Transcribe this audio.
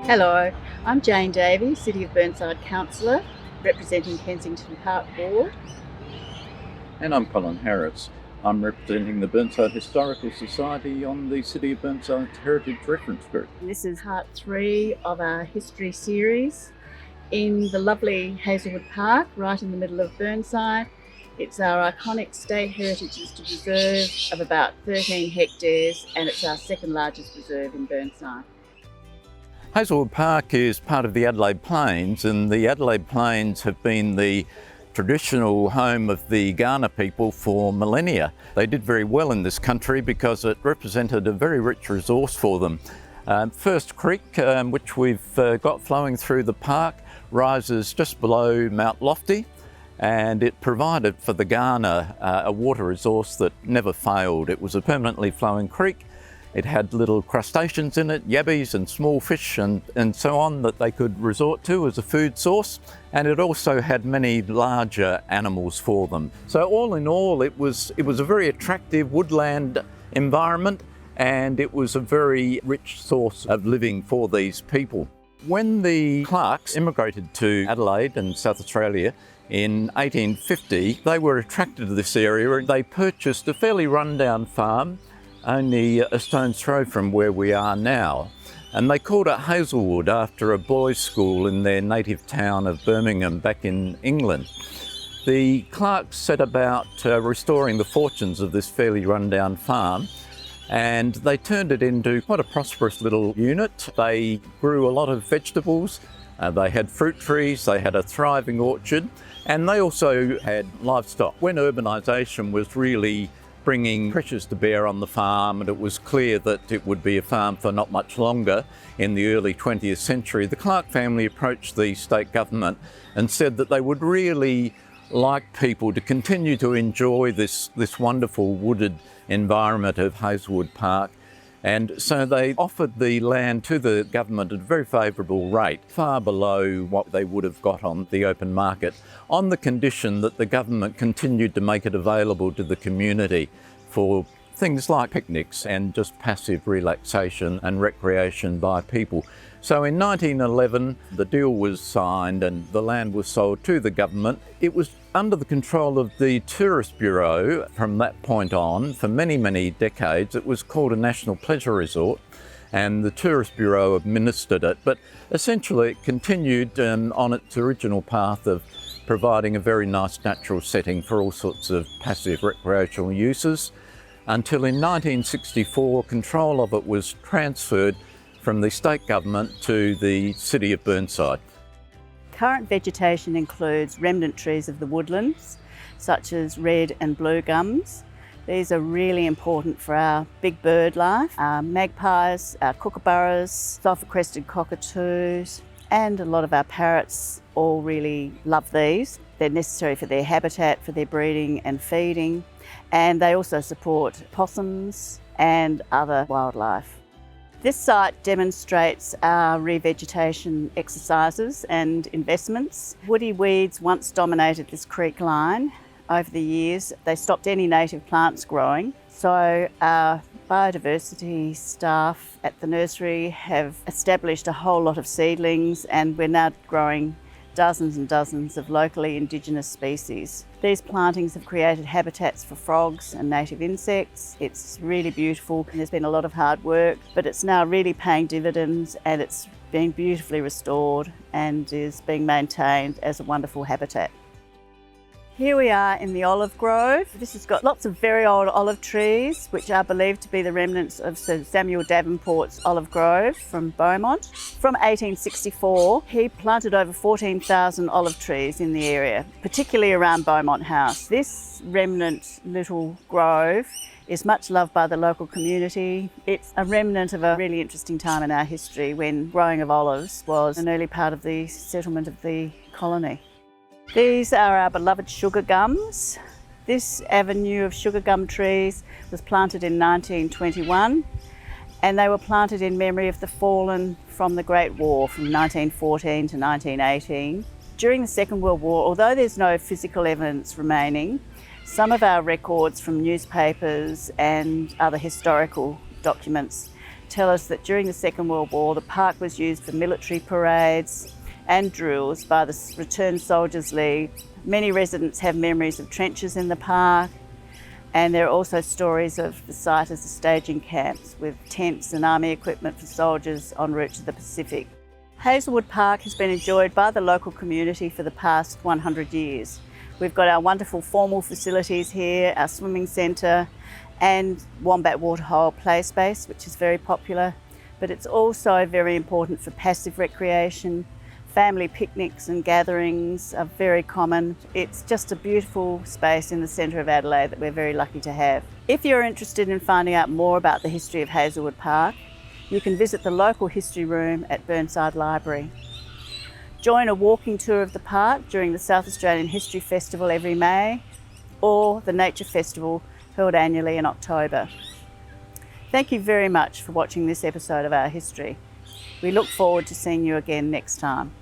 Hello, I'm Jane Davies, City of Burnside Councillor, representing Kensington Park Board. And I'm Colin Harris. I'm representing the Burnside Historical Society on the City of Burnside Heritage Reference Group. This is part 3 of our history series in the lovely Hazelwood Park, right in the middle of Burnside. It's our iconic state heritage listed reserve of about 13 hectares, and it's our second largest reserve in Burnside. Hazelwood Park is part of the Adelaide Plains, and the Adelaide Plains have been the traditional home of the Kaurna people for millennia. They did very well in this country because it represented a very rich resource for them. First Creek, which we've got flowing through the park, rises just below Mount Lofty, and it provided for the Kaurna a water resource that never failed. It was a permanently flowing creek. It had little crustaceans in it, yabbies and small fish and so on that they could resort to as a food source. And it also had many larger animals for them. So all in all, it was a very attractive woodland environment, and it was a very rich source of living for these people. When the Clarks immigrated to Adelaide and South Australia in 1850, they were attracted to this area and they purchased a fairly rundown farm only a stone's throw from where we are now. And they called it Hazelwood after a boys' school in their native town of Birmingham back in England. The Clarks set about restoring the fortunes of this fairly rundown farm, and they turned it into quite a prosperous little unit. They grew a lot of vegetables, they had fruit trees, they had a thriving orchard, and they also had livestock. When urbanisation was really bringing pressures to bear on the farm, and it was clear that it would be a farm for not much longer in the early 20th century, the Clark family approached the state government and said that they would really like people to continue to enjoy this wonderful wooded environment of Hazelwood Park. And so they offered the land to the government at a very favourable rate, far below what they would have got on the open market, on the condition that the government continued to make it available to the community for things like picnics and just passive relaxation and recreation by people. So in 1911, the deal was signed and the land was sold to the government. It was under the control of the Tourist Bureau from that point on. For many, many decades, it was called a National Pleasure Resort, and the Tourist Bureau administered it. But essentially it continued on its original path of providing a very nice natural setting for all sorts of passive recreational uses, until in 1964 control of it was transferred from the state government to the City of Burnside. Current vegetation includes remnant trees of the woodlands, such as red and blue gums. These are really important for our big bird life, our magpies, our kookaburras, sulphur-crested cockatoos, and a lot of our parrots all really love these. They're necessary for their habitat, for their breeding and feeding, and they also support possums and other wildlife. This site demonstrates our revegetation exercises and investments. Woody weeds once dominated this creek line. Over the years, they stopped any native plants growing. So our biodiversity staff at the nursery have established a whole lot of seedlings, and we're now growing dozens and dozens of locally indigenous species. These plantings have created habitats for frogs and native insects. It's really beautiful, and there's been a lot of hard work, but it's now really paying dividends, and it's been beautifully restored and is being maintained as a wonderful habitat. Here we are in the olive grove. This has got lots of very old olive trees, which are believed to be the remnants of Sir Samuel Davenport's olive grove from Beaumont. From 1864, he planted over 14,000 olive trees in the area, particularly around Beaumont House. This remnant little grove is much loved by the local community. It's a remnant of a really interesting time in our history when growing of olives was an early part of the settlement of the colony. These are our beloved sugar gums. This avenue of sugar gum trees was planted in 1921, and they were planted in memory of the fallen from the Great War from 1914 to 1918. During the Second World War, although there's no physical evidence remaining, some of our records from newspapers and other historical documents tell us that during the Second World War, the park was used for military parades and drills by the Returned Soldiers League. Many residents have memories of trenches in the park, and there are also stories of the site as a staging camps with tents and army equipment for soldiers en route to the Pacific. Hazelwood Park has been enjoyed by the local community for the past 100 years. We've got our wonderful formal facilities here, our swimming centre and Wombat Waterhole play space, which is very popular, but it's also very important for passive recreation. Family picnics and gatherings are very common. It's just a beautiful space in the centre of Adelaide that we're very lucky to have. If you're interested in finding out more about the history of Hazelwood Park, you can visit the local history room at Burnside Library. Join a walking tour of the park during the South Australian History Festival every May, or the Nature Festival held annually in October. Thank you very much for watching this episode of Our History. We look forward to seeing you again next time.